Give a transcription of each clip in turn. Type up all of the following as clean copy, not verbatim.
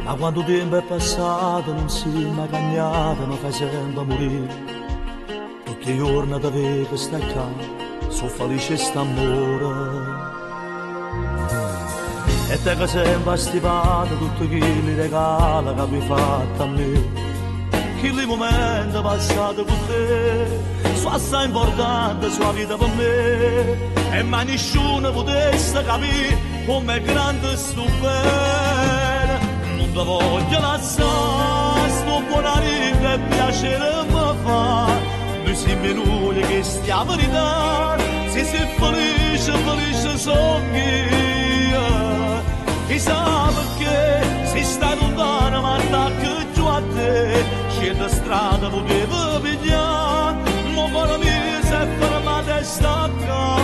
Ma quando tempo è passato non si è mai cagnata, mi fai sempre morire. Tutti i giorni da vedere che stai qua, sono felice e st'amore. E te che sempre stipato tutto chi li regala che avevi fatto a me. Che il momento passato con te, sono assai importante sulla vita per me. E mai nessuno potesse capire come è grande sto bene. Non ti voglio lasciare, sto buona vita e piacere mi fa. Noi siamo noi che stiamo ridando, se sei felice, felice sono io. Chissà perché sei stato lontano ma attacco giù a te. Scendo strada potevo pigliare, ma per me si è fermata e sta qua.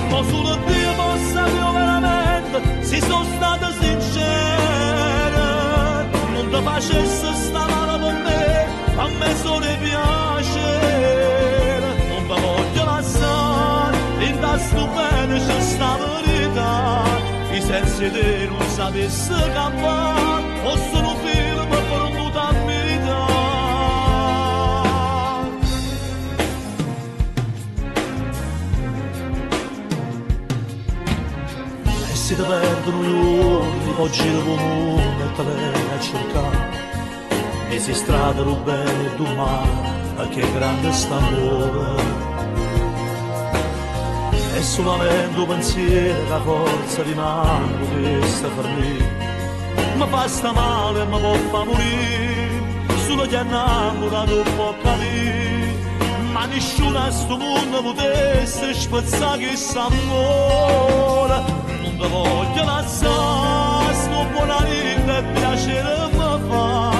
Ma solo Dio può sapere veramente se sono stata sincera. Non ti facesse sta male per me, a me solo piacere. Non ti voglio lasciare, in tasto bene c'è sta verità. I sensi te non sapesse campare, o sono film per un mutabilità. E se ti perdono gli uomini, poi giro con uno e te vieni a cercare. E si stradano bene e tu male, che grande st'amore. E solamente un pensiero, la forza di mano potesse farmi. Ma fa sta male e mi può far morire, solo chi è innamorato può capire. Ma nessuno a sto mondo potesse spezzare questo amore. Non ti voglio lasciare, sto buona vita e piacere mi fa.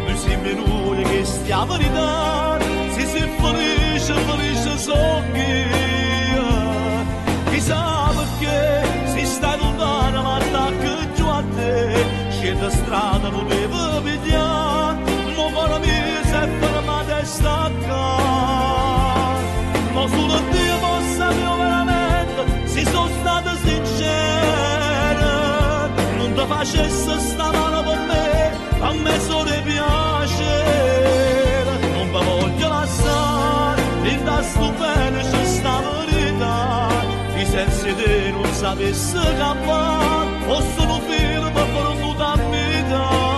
Noi siamo noi che stiamo ridando, se sei felice, felice sono io. Chissà perché si stai lontano ma attacco giù a te. Scendo strada potevo pigliare, ma per me si è fermata e sta qua. Ma solo Dio può sapere veramente se sono stata sincera. Non ti facesse sta male per me, a me solo piacere. Non ti voglio lasciare, in tasto bene c'è sta verità. I sensi te non sapesse campare, o sono film per un mutabilità.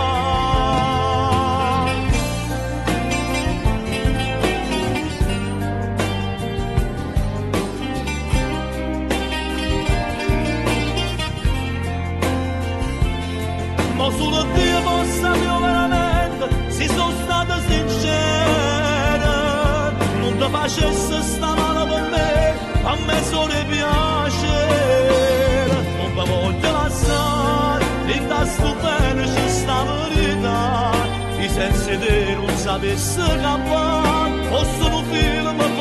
Ma solo Dio può sapere veramente se sono stata sincera. Non ti facesse sta male per me, a me solo piacere. Non ti voglio lasciare, in tasto bene c'è sta verità. I sensi te non sapesse campare, o sono film per